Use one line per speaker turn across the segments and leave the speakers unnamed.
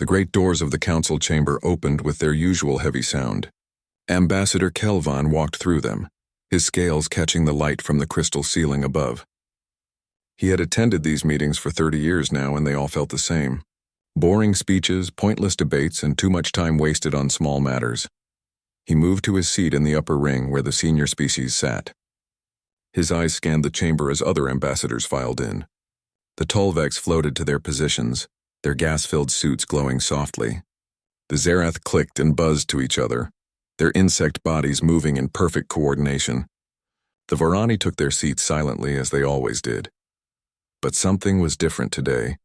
The great doors of the council chamber opened with their usual heavy sound. Ambassador Kelvan walked through them, his scales catching the light from the crystal ceiling above. He had attended these meetings for 30 years now, and they all felt the same. Boring speeches, pointless debates, and too much time wasted on small matters. He moved to his seat in the upper ring where the senior species sat. His eyes scanned the chamber as other ambassadors filed in. The Tolvecs floated to their positions, their gas-filled suits glowing softly. The Zerath clicked and buzzed to each other, their insect bodies moving in perfect coordination. The Vorani took their seats silently as they always did. But something was different today.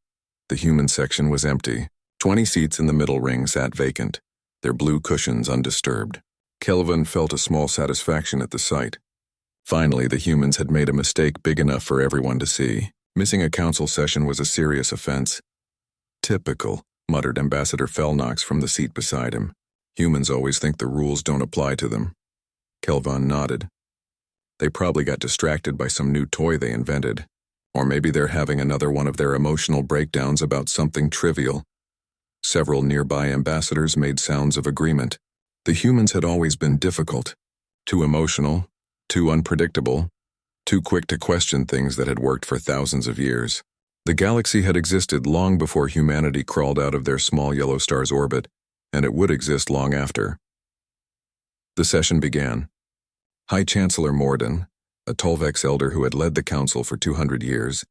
The human section was empty. 20 seats in the middle ring sat vacant, their blue cushions undisturbed. Kelvin felt a small satisfaction at the sight. Finally, the humans had made a mistake big enough for everyone to see. Missing a council session was a serious offense. Typical, muttered Ambassador Felnox from the seat beside him. Humans always think the rules don't apply to them. Kelvan nodded. They probably got distracted by some new toy they invented. Or maybe they're having another one of their emotional breakdowns about something trivial. Several nearby ambassadors made sounds of agreement. The humans had always been difficult, too emotional, too unpredictable, too quick to question things that had worked for thousands of years. The galaxy had existed long before humanity crawled out of their small yellow star's orbit, and it would exist long after. The session began. High Chancellor Morden, a Tolvex elder who had led the council for 200 years,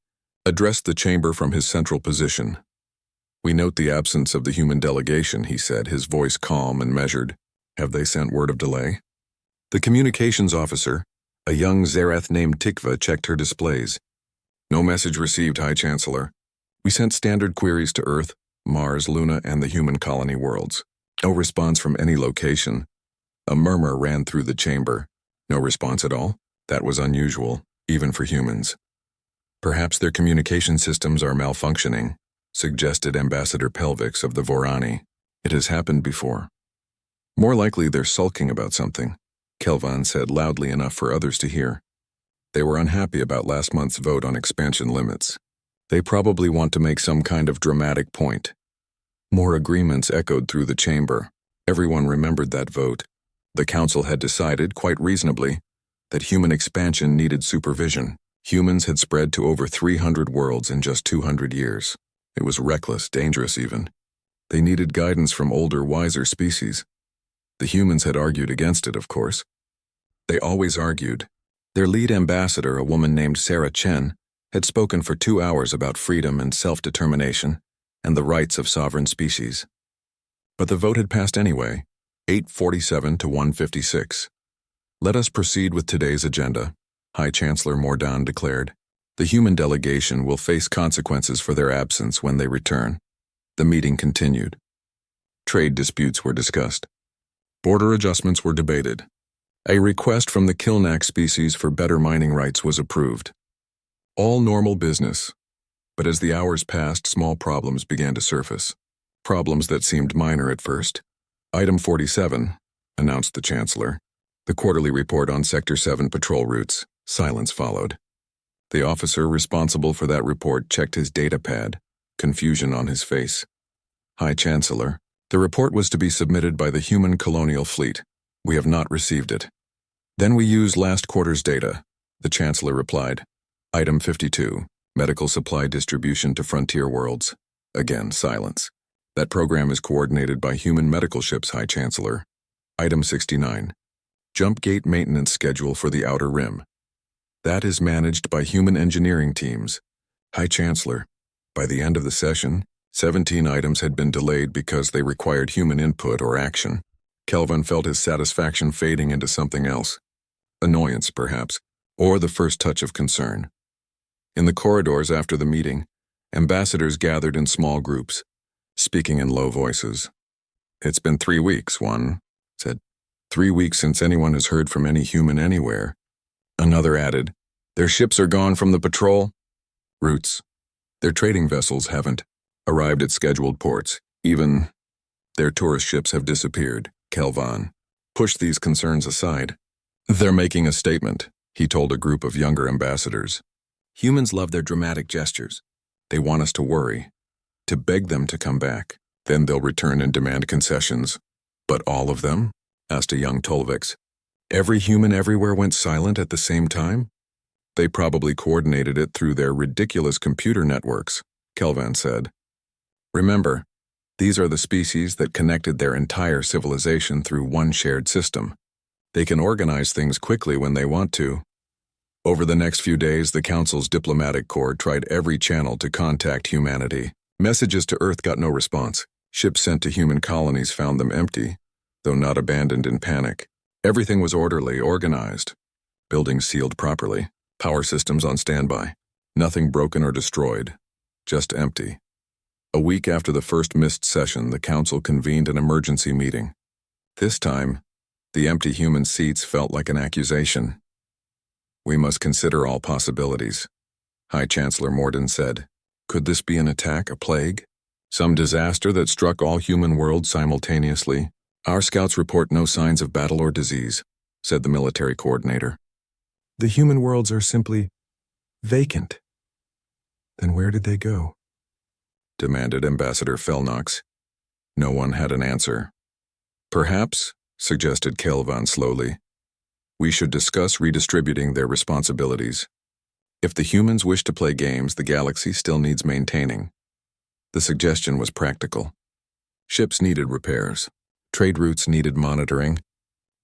addressed the chamber from his central position. "We note the absence of the human delegation," he said, his voice calm and measured. "Have they sent word of delay?" The communications officer, a young Zerath named Tikva, checked her displays. "No message received, High Chancellor. We sent standard queries to Earth, Mars, Luna, and the human colony worlds. No response from any location." A murmur ran through the chamber. No response at all? That was unusual, even for humans. "Perhaps their communication systems are malfunctioning," suggested Ambassador Pelvix of the Vorani. "It has happened before." "More likely they're sulking about something," Kelvan said loudly enough for others to hear. "They were unhappy about last month's vote on expansion limits. They probably want to make some kind of dramatic point." More agreements echoed through the chamber. Everyone remembered that vote. The council had decided, quite reasonably, that human expansion needed supervision. Humans had spread to over 300 worlds in just 200 years. It was reckless, dangerous even. They needed guidance from older, wiser species. The humans had argued against it, of course. They always argued. Their lead ambassador, a woman named Sarah Chen, had spoken for 2 hours about freedom and self-determination and the rights of sovereign species. But the vote had passed anyway, 847 to 156. "Let us proceed with today's agenda," High Chancellor Morden declared. "The human delegation will face consequences for their absence when they return." The meeting continued. Trade disputes were discussed. Border adjustments were debated. A request from the Kilnak species for better mining rights was approved. All normal business. But as the hours passed, small problems began to surface. Problems that seemed minor at first. "Item 47, announced the Chancellor. "The quarterly report on Sector 7 patrol routes." Silence followed. The officer responsible for that report checked his data pad, confusion on his face. "High Chancellor, the report was to be submitted by the human colonial fleet. We have not received it." "Then we use last quarter's data," the Chancellor replied. "Item 52, medical supply distribution to frontier worlds." Again, silence. "That program is coordinated by human medical ships, High Chancellor." Item 69, jump gate maintenance schedule for the Outer Rim. "That is managed by human engineering teams." High Chancellor, by the end of the session, 17 items had been delayed because they required human input or action. Kelvin felt his satisfaction fading into something else. Annoyance, perhaps, or the first touch of concern. In the corridors after the meeting, ambassadors gathered in small groups, speaking in low voices. "It's been 3 weeks," one said. 3 weeks since anyone has heard from any human anywhere." Another added, "Their ships are gone from the patrol?" "Routes. Their trading vessels haven't arrived at scheduled ports. Even their tourist ships have disappeared." Kelvan pushed these concerns aside. "They're making a statement," he told a group of younger ambassadors. "Humans love their dramatic gestures. They want us to worry, to beg them to come back. Then they'll return and demand concessions. But all of them? Asked a young Tolvex. Every human everywhere went silent at the same time? They probably coordinated it through their ridiculous computer networks, Kelvan said. Remember, these are the species that connected their entire civilization through one shared system. They can organize things quickly when they want to. Over the next few days, the Council's diplomatic corps tried every channel to contact humanity. Messages to Earth got no response. Ships sent to human colonies found them empty, though not abandoned in panic. Everything was orderly, organized. Buildings sealed properly. Power systems on standby. Nothing broken or destroyed. Just empty. A week after the first missed session, the Council convened an emergency meeting. This time, the empty human seats felt like an accusation. We must consider all possibilities, High Chancellor Morden said. Could this be an attack, a plague? Some disaster that struck all human worlds simultaneously? Our scouts report no signs of battle or disease, said the military coordinator. The human worlds are simply vacant. Then where did they go? Demanded Ambassador Felnox. No one had an answer. Perhaps, suggested Kelvan slowly, we should discuss redistributing their responsibilities. If the humans wish to play games, the galaxy still needs maintaining. The suggestion was practical. Ships needed repairs. Trade routes needed monitoring.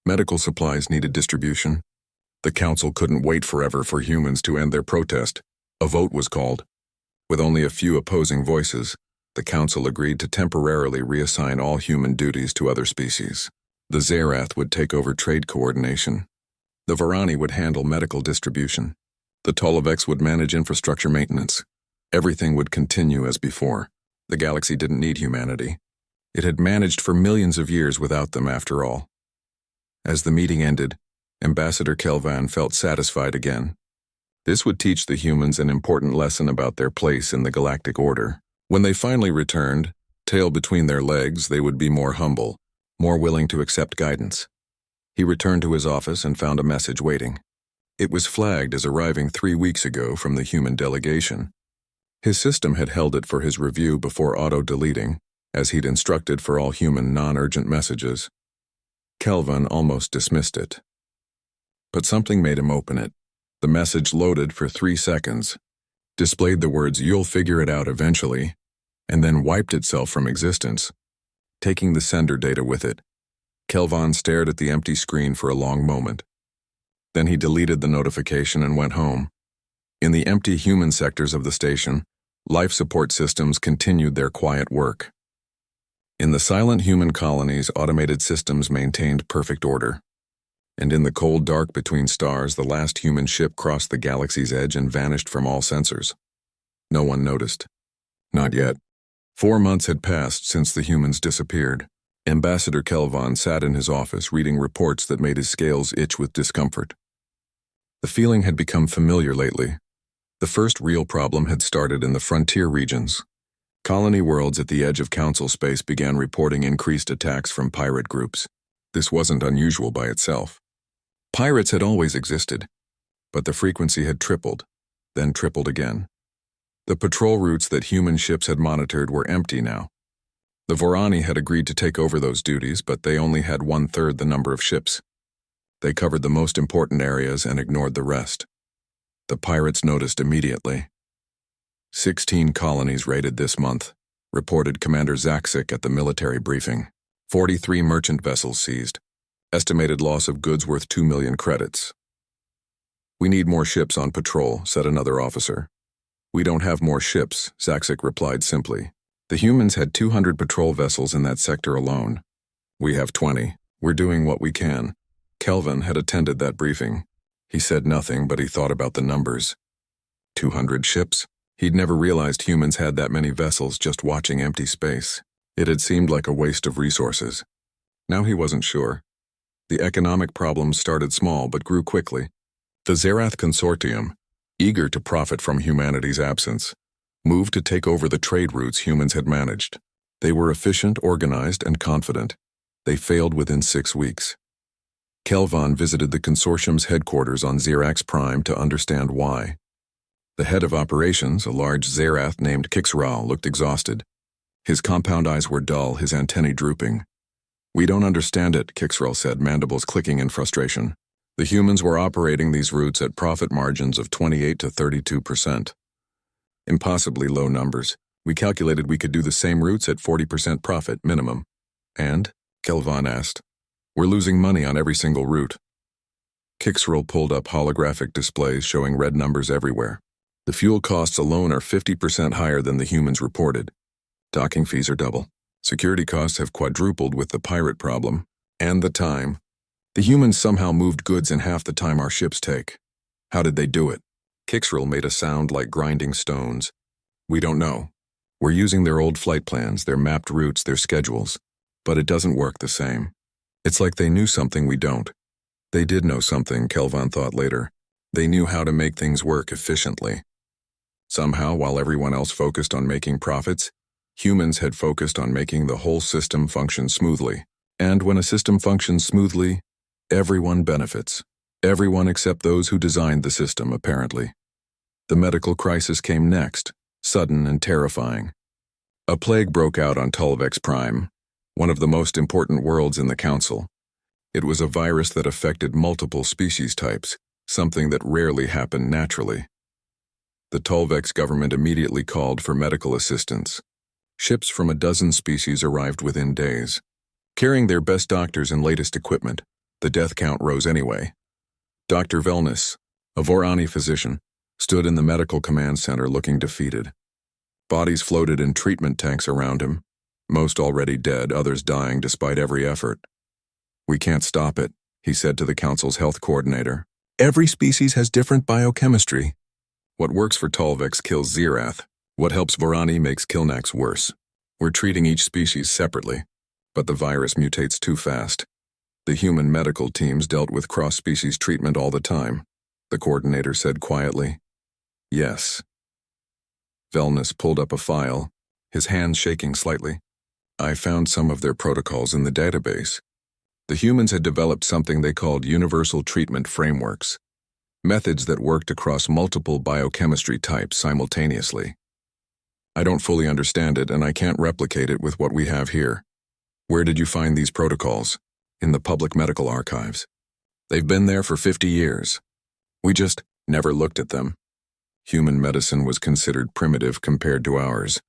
Medical supplies needed distribution. The Council couldn't wait forever for humans to end their protest. A vote was called. With only a few opposing voices, the Council agreed to temporarily reassign all human duties to other species. The Zerath would take over trade coordination. The Varani would handle medical distribution. The Tolovex would manage infrastructure maintenance. Everything would continue as before. The galaxy didn't need humanity. It had managed for millions of years without them, after all. As the meeting ended, Ambassador Kelvan felt satisfied again. This would teach the humans an important lesson about their place in the galactic order. When they finally returned, tail between their legs, they would be more humble, more willing to accept guidance. He returned to his office and found a message waiting. It was flagged as arriving 3 weeks ago from the human delegation. His system had held it for his review before auto-deleting, as he'd instructed for all human non-urgent messages. Kelvan almost dismissed it. But something made him open it. The message loaded for 3 seconds, displayed the words "You'll figure it out eventually," and then wiped itself from existence, taking the sender data with it. Kelvan stared at the empty screen for a long moment. Then he deleted the notification and went home. In the empty human sectors of the station, life support systems continued their quiet work. In the silent human colonies, automated systems maintained perfect order. And in the cold dark between stars, the last human ship crossed the galaxy's edge and vanished from all sensors. No one noticed. Not yet. 4 months had passed since the humans disappeared. Ambassador Kelvan sat in his office reading reports that made his scales itch with discomfort. The feeling had become familiar lately. The first real problem had started in the frontier regions. Colony worlds at the edge of Council space began reporting increased attacks from pirate groups. This wasn't unusual by itself. Pirates had always existed, but the frequency had tripled, then tripled again. The patrol routes that human ships had monitored were empty now. The Vorani had agreed to take over those duties, but they only had 1/3 the number of ships. They covered the most important areas and ignored the rest. The pirates noticed immediately. 16 colonies raided this month, reported Commander Zaksik at the military briefing. 43 merchant vessels seized. Estimated loss of goods worth 2 million credits. We need more ships on patrol, said another officer. We don't have more ships, Zaksik replied simply. The humans had 200 patrol vessels in that sector alone. We have 20. We're doing what we can. Kelvan had attended that briefing. He said nothing, but he thought about the numbers. 200 ships? He'd never realized humans had that many vessels just watching empty space. It had seemed like a waste of resources. Now he wasn't sure. The economic problems started small but grew quickly. The Zerath Consortium, eager to profit from humanity's absence, moved to take over the trade routes humans had managed. They were efficient, organized, and confident. They failed within 6 weeks. Kelvan visited the consortium's headquarters on Xerax Prime to understand why. The head of operations, a large Zerath named Kixral, looked exhausted. His compound eyes were dull, his antennae drooping. "We don't understand it," Kixrel said, mandibles clicking in frustration. The humans were operating these routes at profit margins of 28 to 32%. Impossibly low numbers. We calculated we could do the same routes at 40% profit minimum. And? Kelvan asked. "We're losing money on every single route." Kixrel pulled up holographic displays showing red numbers everywhere. The fuel costs alone are 50% higher than the humans reported. Docking fees are double. Security costs have quadrupled with the pirate problem. And the time. The humans somehow moved goods in half the time our ships take. How did they do it? Kixrel made a sound like grinding stones. "We don't know. We're using their old flight plans, their mapped routes, their schedules. But it doesn't work the same. It's like they knew something we don't." They did know something, Kelvan thought later. They knew how to make things work efficiently. Somehow, while everyone else focused on making profits, humans had focused on making the whole system function smoothly. And when a system functions smoothly, everyone benefits. Everyone except those who designed the system, apparently. The medical crisis came next, sudden and terrifying. A plague broke out on Tulvex Prime, one of the most important worlds in the Council. It was a virus that affected multiple species types, something that rarely happened naturally. The Tulvex government immediately called for medical assistance. Ships from a dozen species arrived within days. Carrying their best doctors and latest equipment, the death count rose anyway. Dr. Velness, a Vorani physician, stood in the medical command center looking defeated. Bodies floated in treatment tanks around him, most already dead, others dying despite every effort. "We can't stop it," he said to the Council's health coordinator. "Every species has different biochemistry. What works for Tulvex kills Xerath. What helps Vorani makes Kilnax worse. We're treating each species separately, but the virus mutates too fast. The human medical teams dealt with cross-species treatment all the time," the coordinator said quietly. "Yes." Velness pulled up a file, his hands shaking slightly. "I found some of their protocols in the database. The humans had developed something they called universal treatment frameworks, methods that worked across multiple biochemistry types simultaneously. I don't fully understand it, and I can't replicate it with what we have here." "Where did you find these protocols?" "In the public medical archives. They've been there for 50 years. We just never looked at them. Human medicine was considered primitive compared to ours.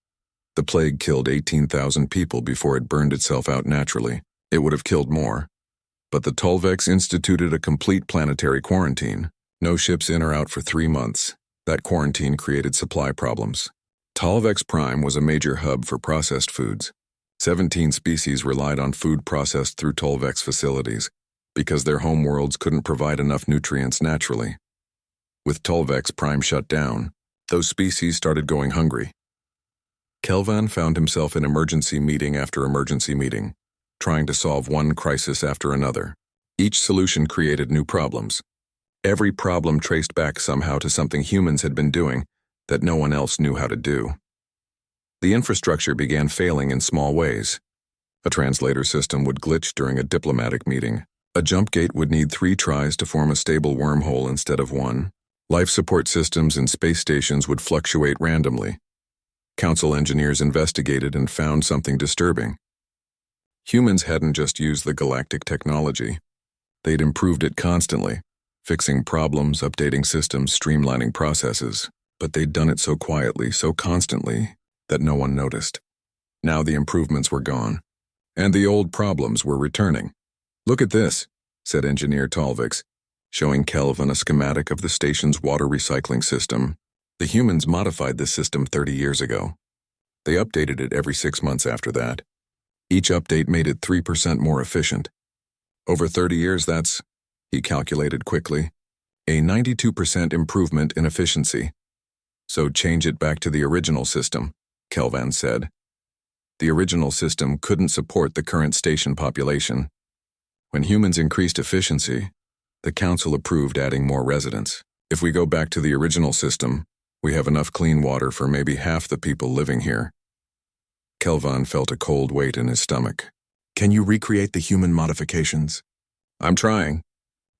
The plague killed 18,000 people before it burned itself out naturally. It would have killed more. But the Tulvex instituted a complete planetary quarantine. No ships in or out for 3 months. That quarantine created supply problems. Tulvex Prime was a major hub for processed foods. 17 species relied on food processed through Tulvex facilities because their homeworlds couldn't provide enough nutrients naturally. With Tulvex Prime shut down, those species started going hungry. Kelvan found himself in emergency meeting after emergency meeting, trying to solve one crisis after another. Each solution created new problems. Every problem traced back somehow to something humans had been doing that no one else knew how to do. The infrastructure began failing in small ways. A translator system would glitch during a diplomatic meeting. A jump gate would need 3 tries to form a stable wormhole instead of 1. Life support systems in space stations would fluctuate randomly. Council engineers investigated and found something disturbing. Humans hadn't just used the galactic technology. They'd improved it constantly, fixing problems, updating systems, streamlining processes. But they'd done it so quietly, so constantly, that no one noticed. Now the improvements were gone, and the old problems were returning. "Look at this," said Engineer Tulvex, showing Kelvin a schematic of the station's water recycling system. The humans modified this system 30 years ago. They updated it every 6 months after that. Each update made it 3% more efficient. Over 30 years, that's, he calculated quickly, a 92% improvement in efficiency. "So change it back to the original system," Kelvan said. The original system couldn't support the current station population. When humans increased efficiency, the Council approved adding more residents. "If we go back to the original system, we have enough clean water for maybe half the people living here." Kelvan felt a cold weight in his stomach. "Can you recreate the human modifications?" "I'm trying,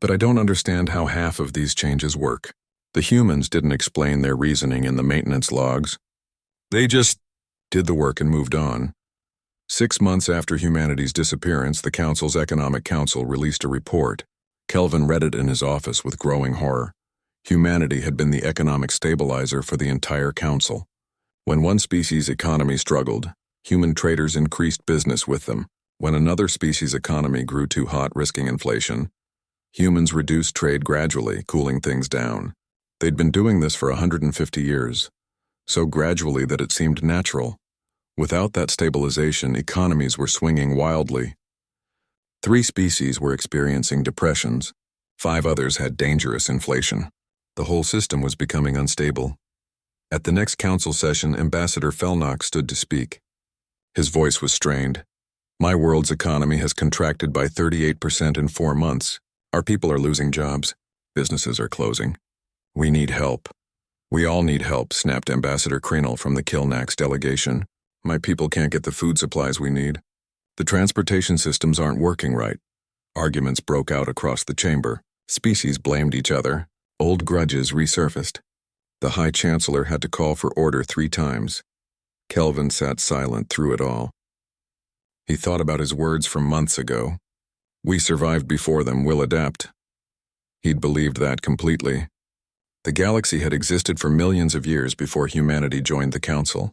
but I don't understand how half of these changes work." The humans didn't explain their reasoning in the maintenance logs. They just did the work and moved on. 6 months after humanity's disappearance, the Council's Economic Council released a report. Kelvin read it in his office with growing horror. Humanity had been the economic stabilizer for the entire Council. When one species' economy struggled, human traders increased business with them. When another species' economy grew too hot, risking inflation, humans reduced trade gradually, cooling things down. They'd been doing this for 150 years, so gradually that it seemed natural. Without that stabilization, economies were swinging wildly. 3 species were experiencing depressions. 5 others had dangerous inflation. The whole system was becoming unstable. At the next council session, Ambassador Felnock stood to speak. His voice was strained. My world's economy has contracted by 38% in 4 months. Our people are losing jobs. Businesses are closing. We need help. We all need help, snapped Ambassador Crenel from the Kilnax delegation. My people can't get the food supplies we need. The transportation systems aren't working right. Arguments broke out across the chamber. Species blamed each other. Old grudges resurfaced. The High Chancellor had to call for order 3 times. Kelvin sat silent through it all. He thought about his words from months ago. We survived before them, we'll adapt. He'd believed that completely. The galaxy had existed for millions of years before humanity joined the Council.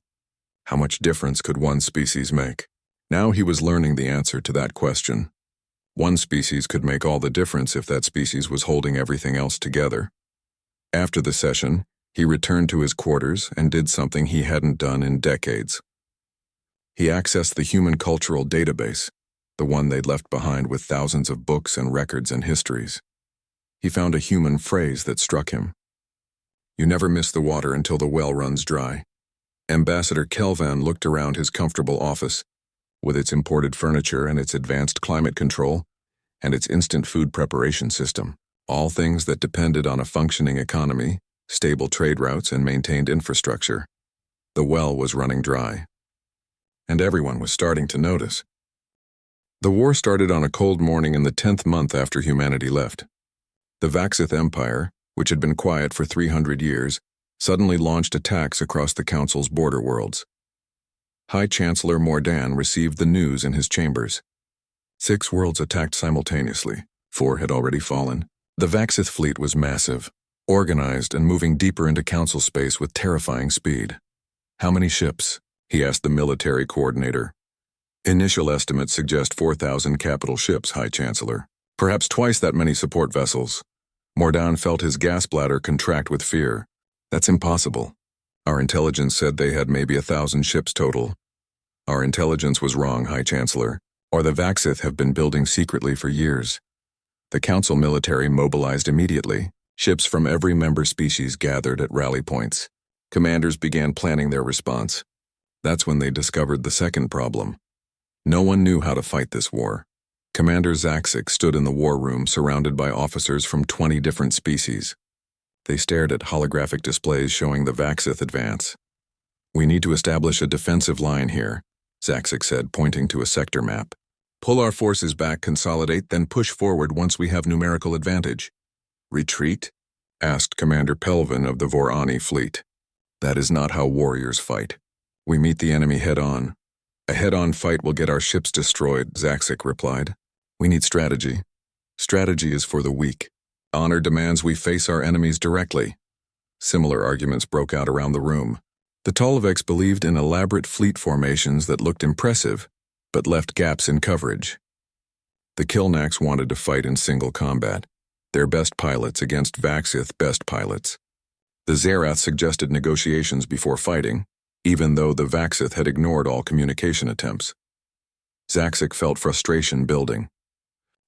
How much difference could one species make? Now he was learning the answer to that question. One species could make all the difference if that species was holding everything else together. After the session, he returned to his quarters and did something he hadn't done in decades. He accessed the Human Cultural Database, the one they'd left behind with thousands of books and records and histories. He found a human phrase that struck him. You never miss the water until the well runs dry. Ambassador Kelvin looked around his comfortable office, with its imported furniture and its advanced climate control, and its instant food preparation system, all things that depended on a functioning economy, stable trade routes, and maintained infrastructure. The well was running dry. And everyone was starting to notice. The war started on a cold morning in the 10th month after humanity left. The Vaxith Empire, which had been quiet for 300 years, suddenly launched attacks across the Council's border worlds. High Chancellor Mordan received the news in his chambers. 6 worlds attacked simultaneously. 4 had already fallen. The Vaxith fleet was massive, organized, and moving deeper into Council space with terrifying speed. How many ships? He asked the military coordinator. Initial estimates suggest 4,000 capital ships, High Chancellor. Perhaps twice that many support vessels. Mordan felt his gas bladder contract with fear. That's impossible. Our intelligence said they had maybe 1,000 ships total. Our intelligence was wrong, High Chancellor, or the Vaxith have been building secretly for years. The Council military mobilized immediately. Ships from every member species gathered at rally points. Commanders began planning their response. That's when they discovered the second problem. No one knew how to fight this war. Commander Zaxic stood in the war room surrounded by officers from 20 different species. They stared at holographic displays showing the Vaxith advance. We need to establish a defensive line here, Zaxic said, pointing to a sector map. Pull our forces back, consolidate, then push forward once we have numerical advantage. Retreat? Asked Commander Pelvin of the Vorani fleet. That is not how warriors fight. We meet the enemy head-on. A head-on fight will get our ships destroyed, Zaxic replied. We need strategy. Strategy is for the weak. Honor demands we face our enemies directly. Similar arguments broke out around the room. The Tolvex believed in elaborate fleet formations that looked impressive, but left gaps in coverage. The Kilnax wanted to fight in single combat, their best pilots against Vaxith best pilots. The Zerath suggested negotiations before fighting, even though the Vaxith had ignored all communication attempts. Zaxic felt frustration building.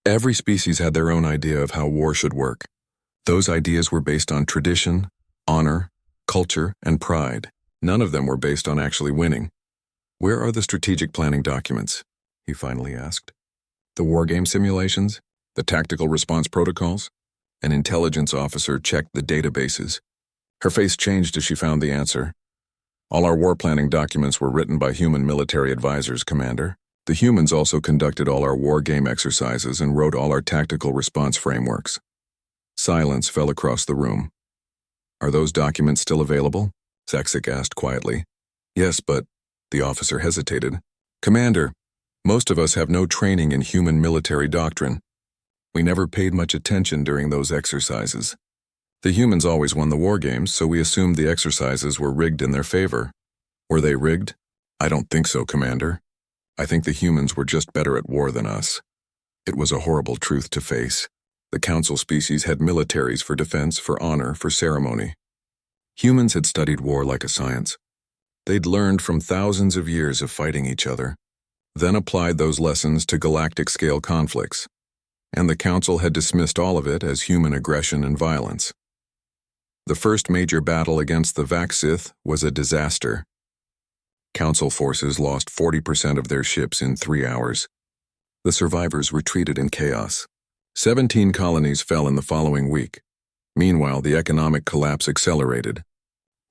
Every species had their own idea of how war should work. Those ideas were based on tradition, honor, culture, and pride. None of them were based on actually winning. Where are the strategic planning documents? He finally asked. The wargame simulations? The tactical response protocols? An intelligence officer checked the databases. Her face changed as she found the answer. All our war planning documents were written by human military advisors, Commander. The humans also conducted all our war game exercises and wrote all our tactical response frameworks. Silence fell across the room. Are those documents still available? Zaxic asked quietly. Yes, but The officer hesitated. "Commander, most of us have no training in human military doctrine. We never paid much attention during those exercises. The humans always won the war games, so we assumed the exercises were rigged in their favor. Were they rigged? I don't think so, Commander. I think the humans were just better at war than us." It was a horrible truth to face. The Council species had militaries for defense, for honor, for ceremony. Humans had studied war like a science. They'd learned from thousands of years of fighting each other, then applied those lessons to galactic-scale conflicts, and the Council had dismissed all of it as human aggression and violence. The first major battle against the Vaxith was a disaster. Council forces lost 40% of their ships in 3 hours. The survivors retreated in chaos. 17 colonies fell in the following week. Meanwhile, the economic collapse accelerated.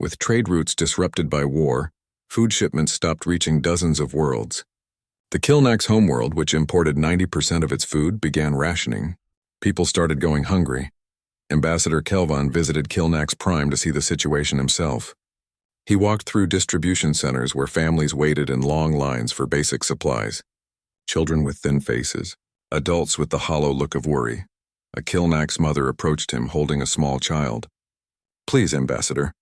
With trade routes disrupted by war, food shipments stopped reaching dozens of worlds. The Kilnax homeworld, which imported 90% of its food, began rationing. People started going hungry. Ambassador Kelvon visited Kilnax Prime to see the situation himself. He walked through distribution centers where families waited in long lines for basic supplies. Children with thin faces, adults with the hollow look of worry. A Kilnax mother approached him holding a small child. "Please, Ambassador,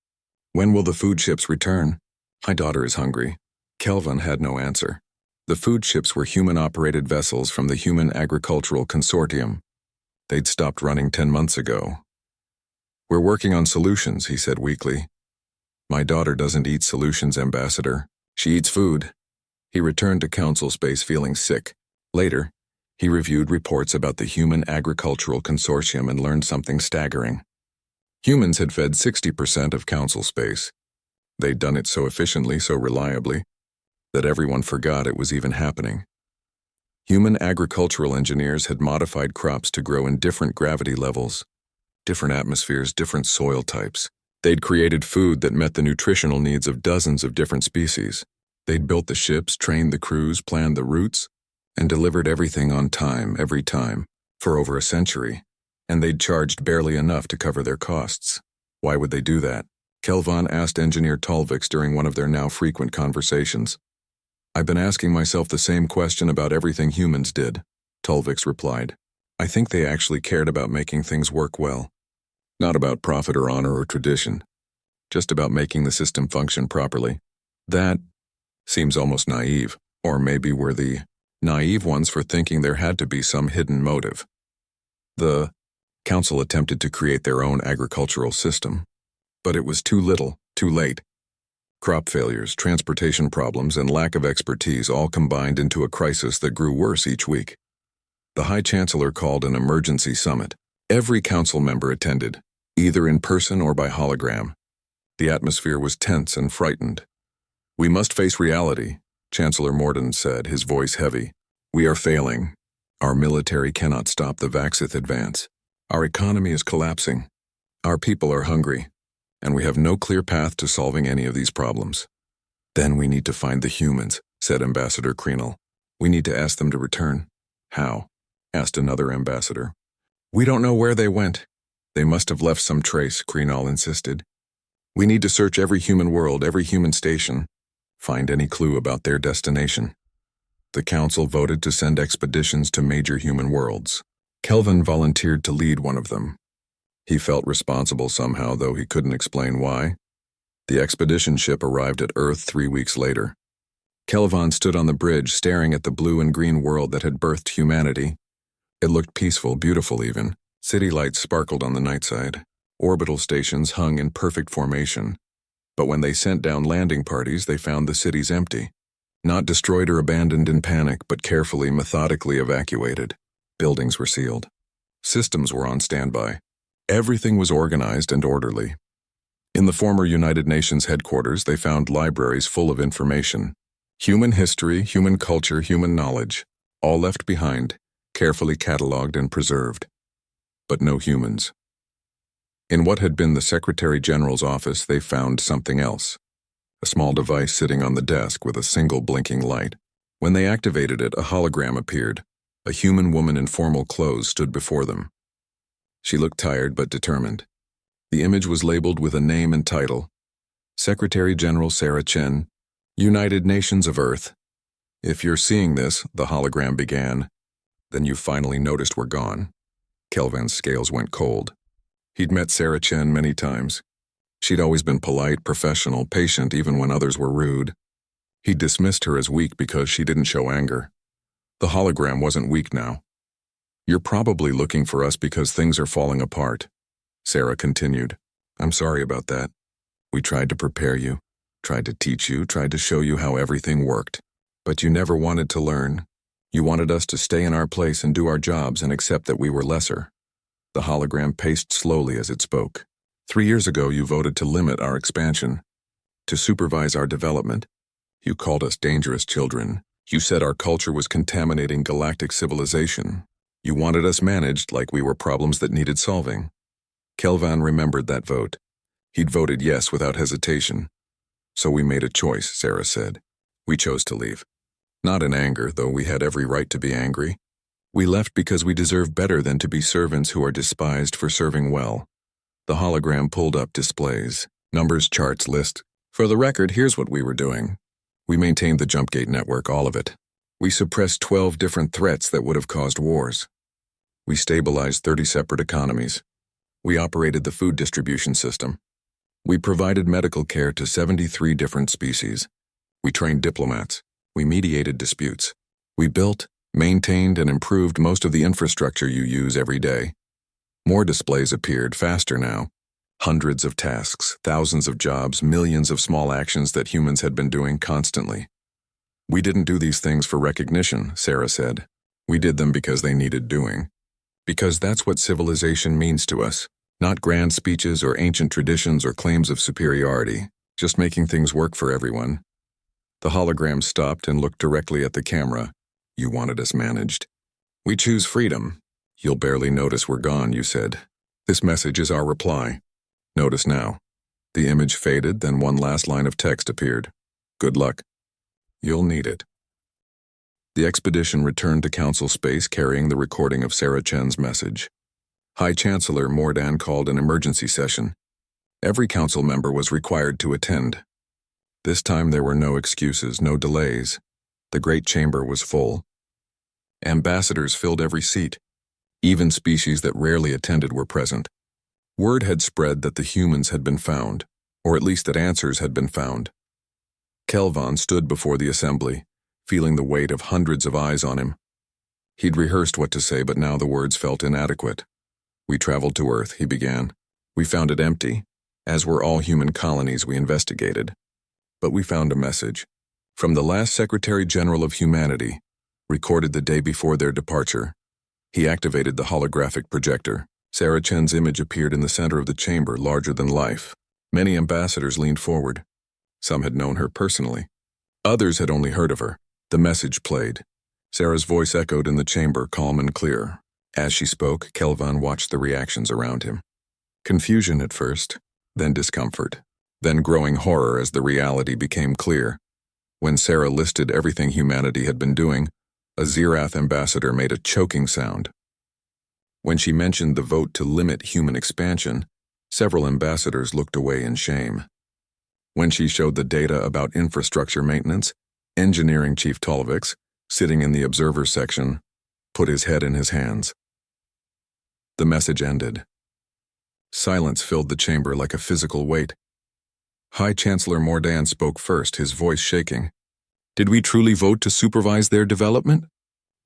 when will the food ships return? My daughter is hungry." Kelvon had no answer. The food ships were human-operated vessels from the Human Agricultural Consortium. They'd stopped running 10 months ago. "We're working on solutions," he said weakly. "My daughter doesn't eat solutions, Ambassador. She eats food." He returned to Council space feeling sick. Later, he reviewed reports about the Human Agricultural Consortium and learned something staggering. Humans had fed 60% of Council space. They'd done it so efficiently, so reliably, that everyone forgot it was even happening. Human agricultural engineers had modified crops to grow in different gravity levels, different atmospheres, different soil types. They'd created food that met the nutritional needs of dozens of different species. They'd built the ships, trained the crews, planned the routes, and delivered everything on time, every time, for over a century. And they'd charged barely enough to cover their costs. Why would they do that? Kelvon asked Engineer Tolvix during one of their now frequent conversations. "I've been asking myself the same question about everything humans did," Tolvix replied. "I think they actually cared about making things work well. Not about profit or honor or tradition. Just about making the system function properly. That seems almost naive, or maybe we're the naive ones for thinking there had to be some hidden motive." The Council attempted to create their own agricultural system, but it was too little, too late. Crop failures, transportation problems, and lack of expertise all combined into a crisis that grew worse each week. The High Chancellor called an emergency summit. Every council member attended, either in person or by hologram. The atmosphere was tense and frightened. "We must face reality," Chancellor Morden said, his voice heavy. "We are failing. Our military cannot stop the Vaxith advance. Our economy is collapsing. Our people are hungry. And we have no clear path to solving any of these problems." "Then we need to find the humans," said Ambassador Kreenel. "We need to ask them to return." "How?" asked another ambassador. "We don't know where they went. They must have left some trace," Kreenel insisted. "We need to search every human world, every human station, find any clue about their destination." The Council voted to send expeditions to major human worlds. Kelvon volunteered to lead one of them. He felt responsible somehow, though he couldn't explain why. The expedition ship arrived at Earth 3 weeks later. Kelvon stood on the bridge staring at the blue and green world that had birthed humanity. It looked peaceful, beautiful even. City lights sparkled on the night side. Orbital stations hung in perfect formation. But when they sent down landing parties, they found the cities empty. Not destroyed or abandoned in panic, but carefully, methodically evacuated. Buildings were sealed. Systems were on standby. Everything was organized and orderly. In the former United Nations headquarters, they found libraries full of information. Human history, human culture, human knowledge, all left behind, carefully catalogued and preserved. But no humans. In what had been the Secretary General's office, they found something else. A small device sitting on the desk with a single blinking light. When they activated it, a hologram appeared. A human woman in formal clothes stood before them. She looked tired but determined. The image was labeled with a name and title: Secretary General Sarah Chen, United Nations of Earth. If you're seeing this, the hologram began, then you finally noticed we're gone. Kelvin's scales went cold. He'd met Sarah Chen many times. She'd always been polite, professional, patient even when others were rude. He dismissed her as weak because she didn't show anger. The hologram wasn't weak now. You're probably looking for us because things are falling apart. Sarah continued. I'm sorry about that. We tried to prepare you, tried to teach you, tried to show you how everything worked. But you never wanted to learn. You wanted us to stay in our place and do our jobs and accept that we were lesser. The hologram paced slowly as it spoke. 3 years ago, you voted to limit our expansion, to supervise our development. You called us dangerous children. You said our culture was contaminating galactic civilization. You wanted us managed like we were problems that needed solving. Kelvin remembered that vote. He'd voted yes without hesitation. So we made a choice, Sarah said. We chose to leave. Not in anger, though we had every right to be angry. We left because we deserve better than to be servants who are despised for serving well. The hologram pulled up displays, numbers, charts, list. For the record, here's what we were doing. We maintained the Jumpgate network, all of it. We suppressed 12 different threats that would have caused wars. We stabilized 30 separate economies. We operated the food distribution system. We provided medical care to 73 different species. We trained diplomats. We mediated disputes. We built, maintained, and improved most of the infrastructure you use every day. More displays appeared, faster now. Hundreds of tasks, thousands of jobs, millions of small actions that humans had been doing constantly. We didn't do these things for recognition, Sarah said. We did them because they needed doing. Because that's what civilization means to us. Not grand speeches or ancient traditions or claims of superiority, just making things work for everyone. The hologram stopped and looked directly at the camera. You wanted us managed. We choose freedom. You'll barely notice we're gone, you said. This message is our reply. Notice now. The image faded, then one last line of text appeared. Good luck. You'll need it. The expedition returned to Council space carrying the recording of Sarah Chen's message. High Chancellor Mordan called an emergency session. Every council member was required to attend. This time there were no excuses, no delays. The great chamber was full. Ambassadors filled every seat. Even species that rarely attended were present. Word had spread that the humans had been found, or at least that answers had been found. Kelvin stood before the assembly, feeling the weight of hundreds of eyes on him. He'd rehearsed what to say, but now the words felt inadequate. We traveled to Earth, he began. We found it empty, as were all human colonies we investigated. But we found a message. From the last Secretary General of Humanity, recorded the day before their departure. He activated the holographic projector. Sarah Chen's image appeared in the center of the chamber, larger than life. Many ambassadors leaned forward. Some had known her personally. Others had only heard of her. The message played. Sarah's voice echoed in the chamber, calm and clear. As she spoke, Kelvin watched the reactions around him. Confusion at first, then discomfort, then growing horror as the reality became clear. When Sarah listed everything humanity had been doing, a Zirath ambassador made a choking sound. When she mentioned the vote to limit human expansion, several ambassadors looked away in shame. When she showed the data about infrastructure maintenance, Engineering Chief Tolvix, sitting in the observer section, put his head in his hands. The message ended. Silence filled the chamber like a physical weight. High Chancellor Mordan spoke first, his voice shaking. Did we truly vote to supervise their development?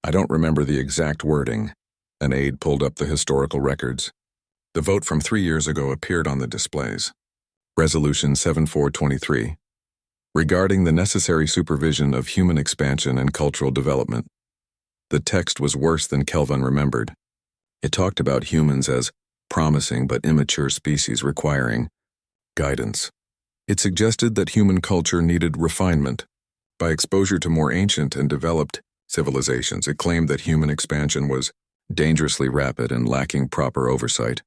I don't remember the exact wording. An aide pulled up the historical records. The vote from 3 years ago appeared on the displays. Resolution 7423. Regarding the necessary supervision of human expansion and cultural development. The text was worse than Kelvin remembered. It talked about humans as promising but immature species requiring guidance. It suggested that human culture needed refinement. By exposure to more ancient and developed civilizations, it claimed that human expansion was dangerously rapid and lacking proper oversight.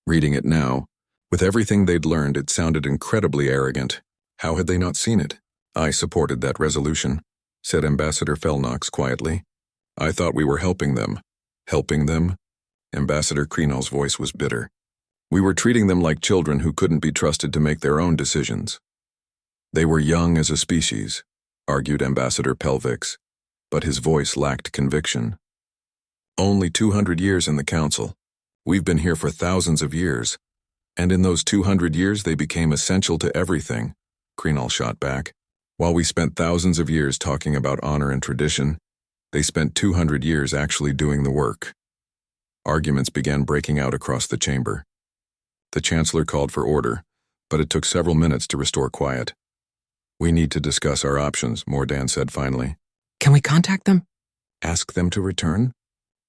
Reading it now, with everything they'd learned, it sounded incredibly arrogant. How had they not seen it? I supported that resolution, said Ambassador Felnox quietly. I thought we were helping them. Helping them? Ambassador Krenol's voice was bitter. We were treating them like children who couldn't be trusted to make their own decisions. They were young as a species, argued Ambassador Pelvix, but his voice lacked conviction. Only 200 years in the Council. We've been here for thousands of years, and in those 200 years they became essential to everything, Krenal shot back. While we spent thousands of years talking about honor and tradition, they spent 200 years actually doing the work. Arguments began breaking out across the chamber. The Chancellor called for order, but it took several minutes to restore quiet. We need to discuss our options, Mordan said finally.
Can we contact them?
Ask them to return?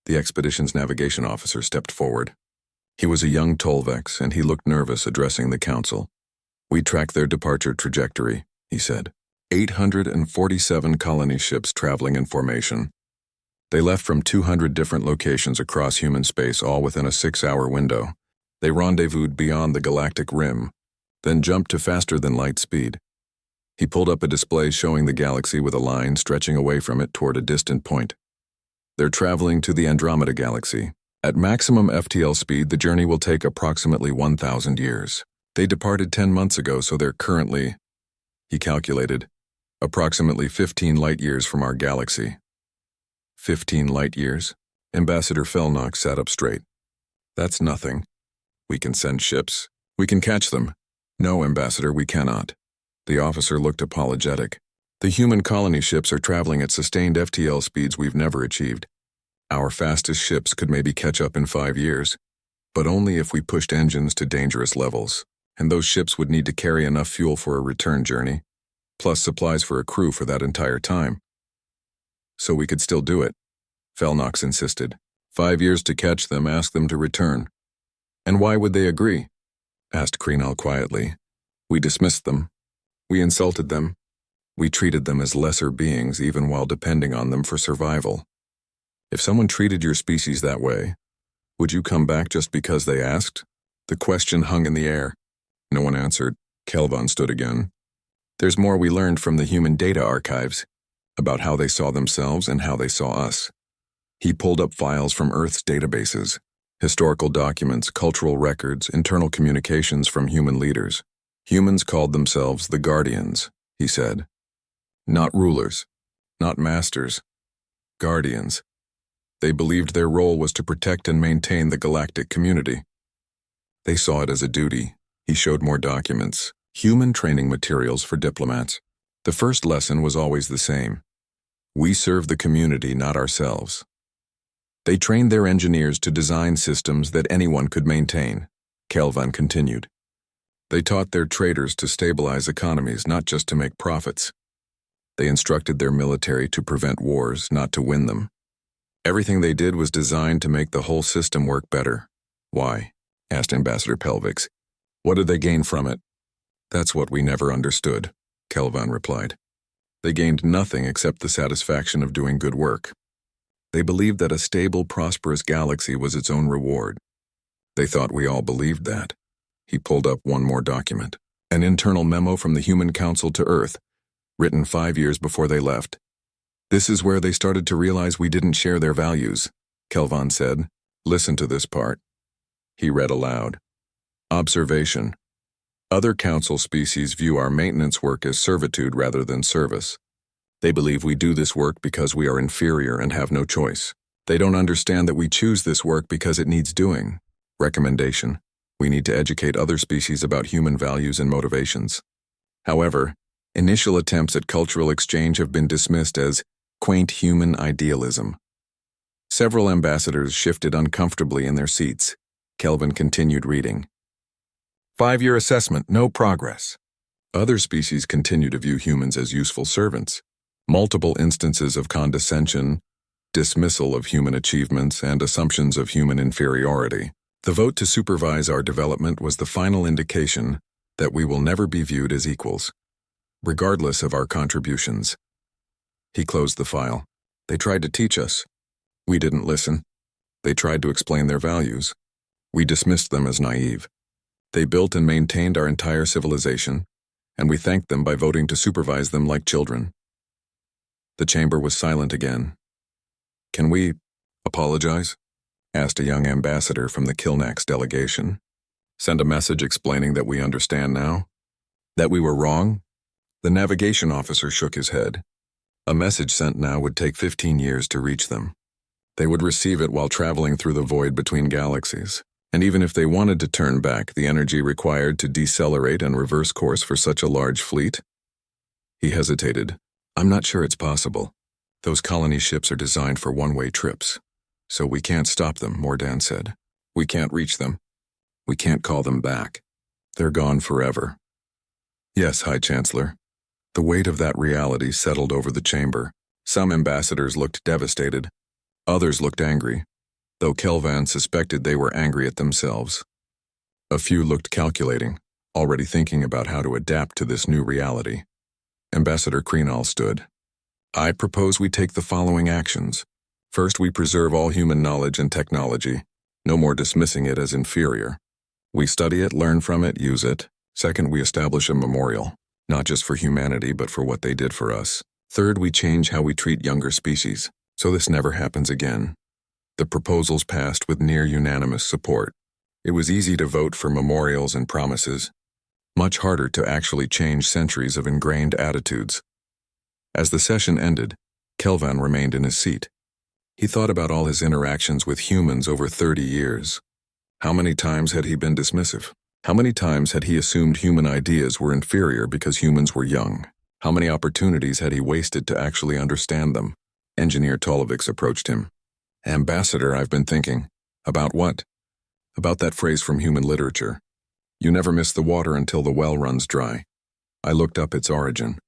The expedition's navigation officer stepped forward. He was a young Tolvex, and he looked nervous addressing the Council. We tracked their departure trajectory, he said. 847 colony ships traveling in formation. They left from 200 different locations across human space, all within a 6-hour window. They rendezvoused beyond the galactic rim, then jumped to faster-than-light speed. He pulled up a display showing the galaxy with a line stretching away from it toward a distant point. They're traveling to the Andromeda Galaxy. At maximum FTL speed, the journey will take approximately 1,000 years. They departed 10 months ago, so they're currently, he calculated, approximately 15 light-years from our galaxy. 15 light-years? Ambassador Felnock sat up straight. That's nothing. We can send ships. We can catch them. No, Ambassador, we cannot. The officer looked apologetic. The human colony ships are traveling at sustained FTL speeds we've never achieved. Our fastest ships could maybe catch up in 5 years, but only if we pushed engines to dangerous levels, and those ships would need to carry enough fuel for a return journey, plus supplies for a crew for that entire time. So we could still do it, Felnox insisted. 5 years to catch them, ask them to return. And why would they agree? Asked Krenal quietly. We dismissed them. We insulted them. We treated them as lesser beings even while depending on them for survival. If someone treated your species that way, would you come back just because they asked? The question hung in the air. No one answered. Kelvon stood again. There's more we learned from the human data archives, about how they saw themselves and how they saw us. He pulled up files from Earth's databases, historical documents, cultural records, internal communications from human leaders. Humans called themselves the Guardians, he said. Not rulers, not masters, guardians. They believed their role was to protect and maintain the galactic community. They saw it as a duty. He showed more documents, human training materials for diplomats. The first lesson was always the same. We serve the community, not ourselves. They trained their engineers to design systems that anyone could maintain, Kelvon continued. They taught their traders to stabilize economies, not just to make profits. They instructed their military to prevent wars, not to win them. Everything they did was designed to make the whole system work better. Why? Asked Ambassador Pelvix. What did they gain from it? That's what we never understood, Kelvon replied. They gained nothing except the satisfaction of doing good work. They believed that a stable, prosperous galaxy was its own reward. They thought we all believed that. He pulled up one more document, an internal memo from the Human Council to Earth, written 5 years before they left. This is where they started to realize we didn't share their values, Kelvon said. Listen to this part. He read aloud. Observation. Other council species view our maintenance work as servitude rather than service. They believe we do this work because we are inferior and have no choice. They don't understand that we choose this work because it needs doing. Recommendation. We need to educate other species about human values and motivations. However, initial attempts at cultural exchange have been dismissed as quaint human idealism. Several ambassadors shifted uncomfortably in their seats. Kelvon continued reading. 5-year assessment, no progress. Other species continue to view humans as useful servants. Multiple instances of condescension, dismissal of human achievements, and assumptions of human inferiority. The vote to supervise our development was the final indication that we will never be viewed as equals, regardless of our contributions. He closed the file. They tried to teach us. We didn't listen. They tried to explain their values. We dismissed them as naive. They built and maintained our entire civilization, and we thanked them by voting to supervise them like children. The chamber was silent again. Can we apologize? Asked a young ambassador from the Kilnax delegation. Send a message explaining that we understand now? That we were wrong? The navigation officer shook his head. A message sent now would take 15 years to reach them. They would receive it while traveling through the void between galaxies. And even if they wanted to turn back, the energy required to decelerate and reverse course for such a large fleet? He hesitated. I'm not sure it's possible. Those colony ships are designed for one-way trips. So we can't stop them, Mordan said. We can't reach them. We can't call them back. They're gone forever. Yes, High Chancellor. The weight of that reality settled over the chamber. Some ambassadors looked devastated. Others looked angry, though Kelvan suspected they were angry at themselves. A few looked calculating, already thinking about how to adapt to this new reality. Ambassador Kreenal stood. I propose we take the following actions. First, we preserve all human knowledge and technology, no more dismissing it as inferior. We study it, learn from it, use it. Second, we establish a memorial, not just for humanity, but for what they did for us. Third, we change how we treat younger species, so this never happens again. The proposals passed with near unanimous support. It was easy to vote for memorials and promises, much harder to actually change centuries of ingrained attitudes. As the session ended, Kelvan remained in his seat. He thought about all his interactions with humans over 30 years. How many times had he been dismissive? How many times had he assumed human ideas were inferior because humans were young? How many opportunities had he wasted to actually understand them? Engineer Tolovics approached him. Ambassador, I've been thinking. About what? About that phrase from human literature. You never miss the water until the well runs dry. I looked up its origin.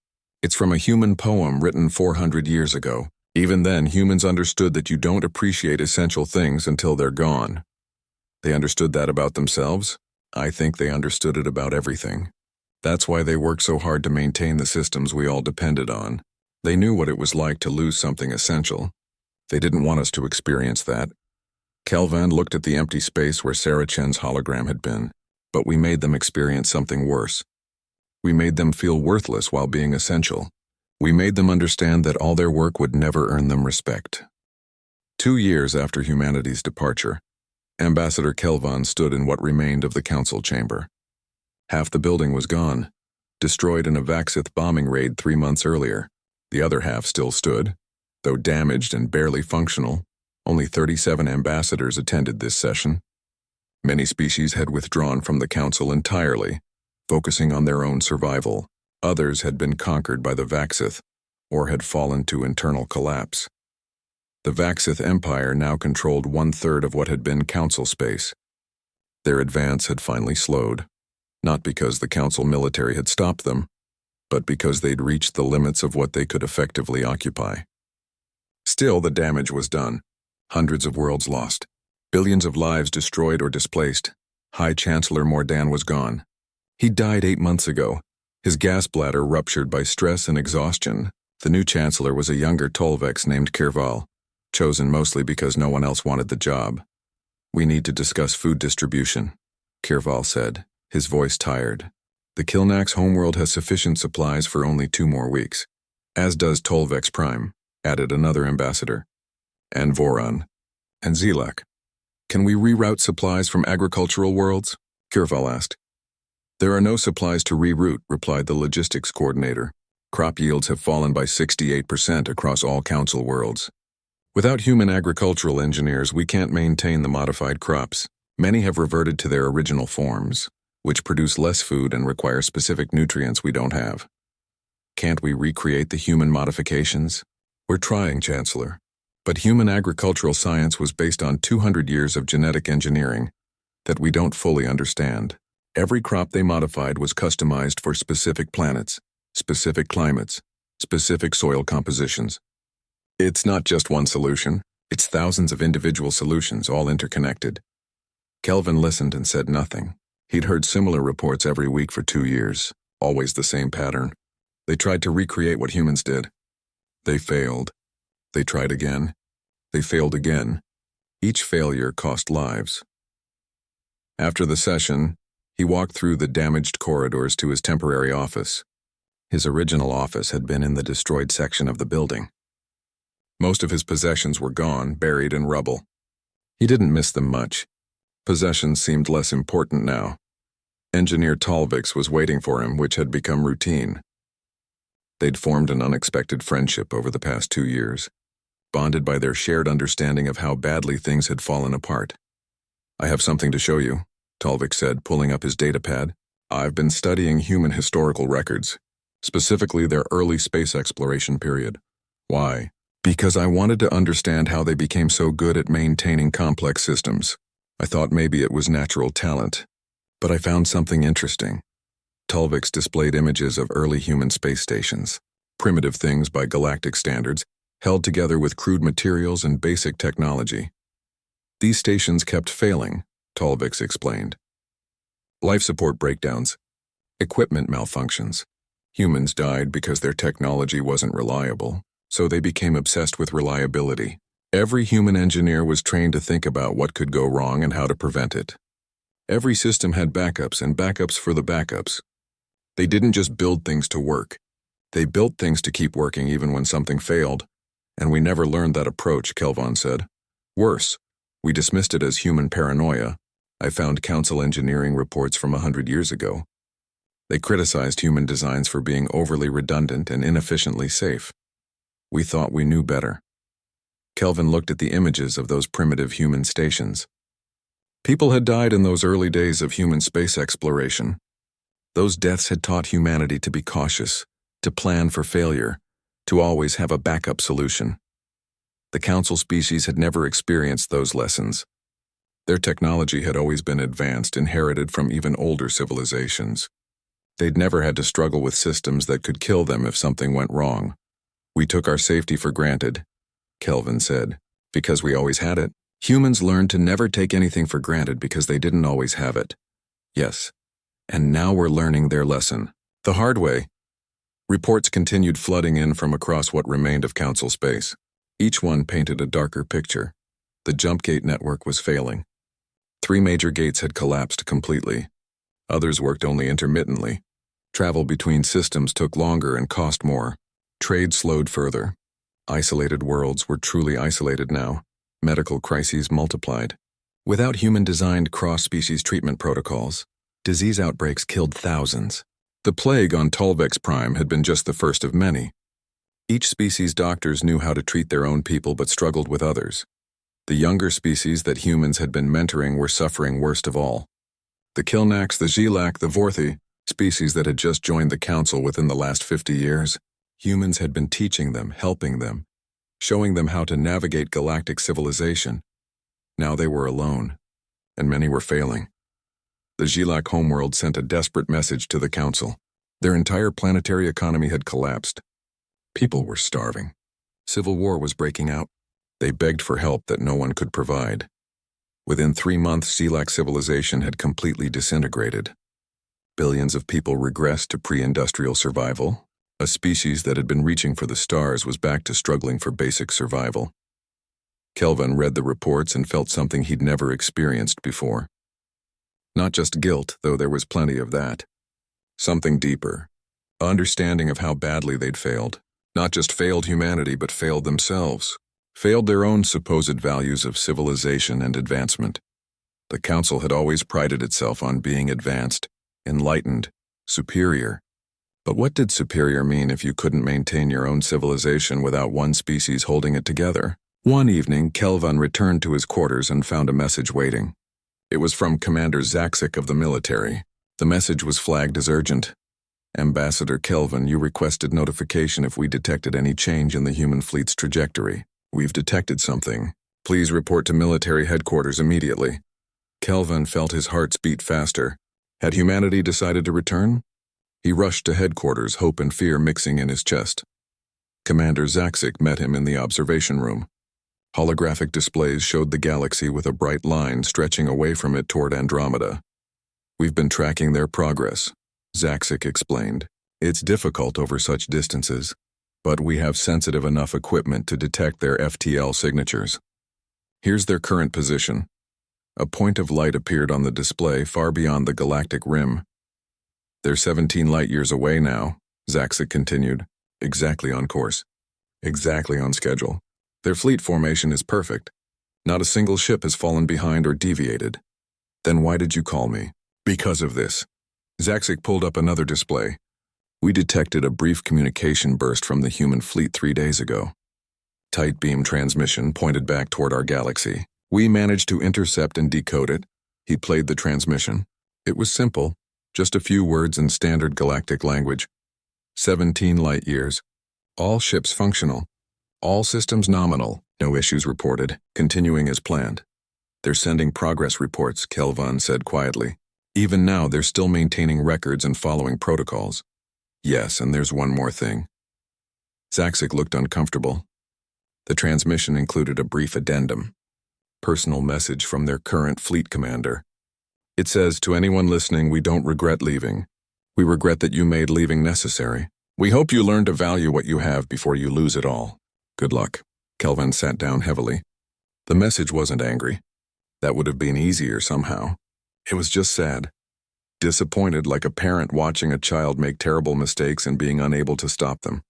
It's from a human poem written 400 years ago. Even then, humans understood that you don't appreciate essential things until they're gone. They understood that about themselves. I think they understood it about everything. That's why they worked so hard to maintain the systems we all depended on. They knew what it was like to lose something essential. They didn't want us to experience that. Kelvan looked at the empty space where Sarah Chen's hologram had been, but we made them experience something worse. We made them feel worthless while being essential. We made them understand that all their work would never earn them respect. 2 years after humanity's departure, Ambassador Kelvan stood in what remained of the council chamber. Half the building was gone, destroyed in a Vaxith bombing raid 3 months earlier. The other half still stood, though damaged and barely functional. Only 37 ambassadors attended this session. Many species had withdrawn from the council entirely, focusing on their own survival. Others had been conquered by the Vaxith, or had fallen to internal collapse. The Vaxith Empire now controlled 1/3 of what had been council space. Their advance had finally slowed, not because the council military had stopped them, but because they'd reached the limits of what they could effectively occupy. Still, the damage was done. Hundreds of worlds lost. Billions of lives destroyed or displaced. High Chancellor Mordan was gone. He died 8 months ago, his gas bladder ruptured by stress and exhaustion. The new chancellor was a younger Tolvex named Kirval, chosen mostly because no one else wanted the job. We need to discuss food distribution, Kirval said, his voice tired. The Kilnax homeworld has sufficient supplies for only 2 more weeks, as does Tolvex Prime, added another ambassador. And Voron. And Zelak. Can we reroute supplies from agricultural worlds? Kirval asked. There are no supplies to reroute, replied the logistics coordinator. Crop yields have fallen by 68% across all council worlds. Without human agricultural engineers, we can't maintain the modified crops. Many have reverted to their original forms, which produce less food and require specific nutrients we don't have. Can't we recreate the human modifications? We're trying, Chancellor. But human agricultural science was based on 200 years of genetic engineering that we don't fully understand. Every crop they modified was customized for specific planets, specific climates, specific soil compositions. It's not just one solution, it's thousands of individual solutions, all interconnected. Kelvin listened and said nothing. He'd heard similar reports every week for 2 years, always the same pattern. They tried to recreate what humans did. They failed. They tried again. They failed again. Each failure cost lives. After the session, he walked through the damaged corridors to his temporary office. His original office had been in the destroyed section of the building. Most of his possessions were gone, buried in rubble. He didn't miss them much. Possessions seemed less important now. Engineer Tolvix was waiting for him, which had become routine. They'd formed an unexpected friendship over the past 2 years, bonded by their shared understanding of how badly things had fallen apart. "I have something to show you," Talvik said, pulling up his datapad. "I've been studying human historical records, specifically their early space exploration period." "Why?" "Because I wanted to understand how they became so good at maintaining complex systems. I thought maybe it was natural talent. But I found something interesting." Talvik's displayed images of early human space stations, primitive things by galactic standards, held together with crude materials and basic technology. "These stations kept failing," Talvik explained. "Life support breakdowns, equipment malfunctions. Humans died because their technology wasn't reliable, so they became obsessed with reliability. Every human engineer was trained to think about what could go wrong and how to prevent it. Every system had backups and backups for the backups. They didn't just build things to work. They built things to keep working even when something failed, and we never learned that approach," Kelvon said. "Worse, we dismissed it as human paranoia. I found council engineering reports from 100 years ago. They criticized human designs for being overly redundant and inefficiently safe. We thought we knew better." Kelvin looked at the images of those primitive human stations. People had died in those early days of human space exploration. Those deaths had taught humanity to be cautious, to plan for failure, to always have a backup solution. The council species had never experienced those lessons. Their technology had always been advanced, inherited from even older civilizations. They'd never had to struggle with systems that could kill them if something went wrong. "We took our safety for granted," Kelvin said, "because we always had it. Humans learned to never take anything for granted because they didn't always have it." "Yes. And now we're learning their lesson. The hard way." Reports continued flooding in from across what remained of council space. Each one painted a darker picture. The jump gate network was failing. 3 major gates had collapsed completely. Others worked only intermittently. Travel between systems took longer and cost more. Trade slowed further. Isolated worlds were truly isolated now. Medical crises multiplied. Without human-designed cross-species treatment protocols, disease outbreaks killed thousands. The plague on Talvik's Prime had been just the first of many. Each species' doctors knew how to treat their own people but struggled with others. The younger species that humans had been mentoring were suffering worst of all. The Kilnaks, the Zilak, the Vorthi, species that had just joined the council within the last 50 years, humans had been teaching them, helping them, showing them how to navigate galactic civilization. Now they were alone, and many were failing. The Zilak homeworld sent a desperate message to the council. Their entire planetary economy had collapsed. People were starving. Civil war was breaking out. They begged for help that no one could provide. Within 3 months, Zilak civilization had completely disintegrated. Billions of people regressed to pre-industrial survival. A species that had been reaching for the stars was back to struggling for basic survival. Kelvin read the reports and felt something he'd never experienced before. Not just guilt, though there was plenty of that. Something deeper. Understanding of how badly they'd failed. Not just failed humanity, but failed themselves. Failed their own supposed values of civilization and advancement. The council had always prided itself on being advanced, enlightened, superior. But what did superior mean if you couldn't maintain your own civilization without one species holding it together? One evening, Kelvin returned to his quarters and found a message waiting. It was from Commander Zaksik of the military. The message was flagged as urgent. "Ambassador Kelvin, you requested notification if we detected any change in the human fleet's trajectory. We've detected something. Please report to military headquarters immediately." Kelvin felt his heart beat faster. Had humanity decided to return? He rushed to headquarters, hope and fear mixing in his chest. Commander Zaksik met him in the observation room. Holographic displays showed the galaxy with a bright line stretching away from it toward Andromeda. "We've been tracking their progress," Zaksik explained. "It's difficult over such distances, but we have sensitive enough equipment to detect their FTL signatures. Here's their current position." A point of light appeared on the display far beyond the galactic rim. "They're 17 light-years away now," Zaksik continued. "Exactly on course. Exactly on schedule. Their fleet formation is perfect. Not a single ship has fallen behind or deviated." "Then why did you call me?" "Because of this." Zaksik pulled up another display. We detected a brief communication burst from the human fleet 3 days ago. Tight beam transmission pointed back toward our galaxy. We managed to intercept and decode it. He played the transmission. It was simple, just a few words in standard galactic language. 17 light years. All ships functional. All systems nominal. No issues reported. Continuing as planned. They're sending progress reports, Kelvan said quietly. Even now, they're still maintaining records and following protocols. Yes, and there's one more thing. Zaxik looked uncomfortable. The transmission included a brief addendum. Personal message from their current fleet commander. It says, to anyone listening, we don't regret leaving. We regret that you made leaving necessary. We hope you learn to value what you have before you lose it all. Good luck. Kelvin sat down heavily. The message wasn't angry. That would have been easier somehow. It was just sad. Disappointed like a parent watching a child make terrible mistakes and being unable to stop them.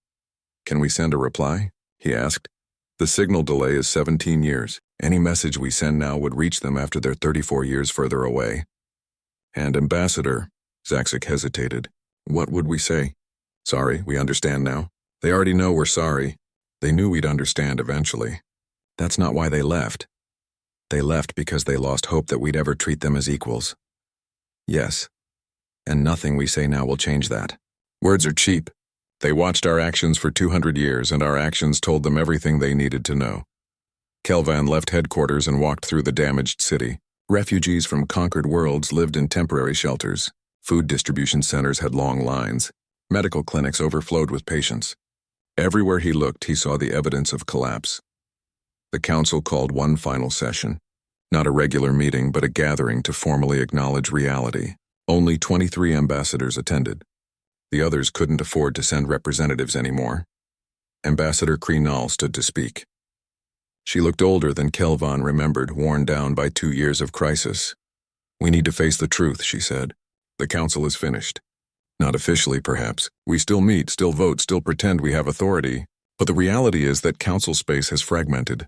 Can we send a reply? He asked. The signal delay is 17 years. Any message we send now would reach them after they're 34 years further away. And Ambassador, Zaxik hesitated. What would we say? Sorry, we understand now. They already know we're sorry. They knew we'd understand eventually. That's not why they left. They left because they lost hope that we'd ever treat them as equals. Yes. And nothing we say now will change that. Words are cheap. They watched our actions for 200 years, and our actions told them everything they needed to know. Kelvan left headquarters and walked through the damaged city. Refugees from conquered worlds lived in temporary shelters. Food distribution centers had long lines. Medical clinics overflowed with patients. Everywhere he looked, he saw the evidence of collapse. The council called one final session. Not a regular meeting, but a gathering to formally acknowledge reality. Only 23 ambassadors attended. The others couldn't afford to send representatives anymore. Ambassador Krenal stood to speak. She looked older than Kelvan remembered, worn down by 2 years of crisis. We need to face the truth, she said. The council is finished. Not officially, perhaps. We still meet, still vote, still pretend we have authority. But the reality is that council space has fragmented.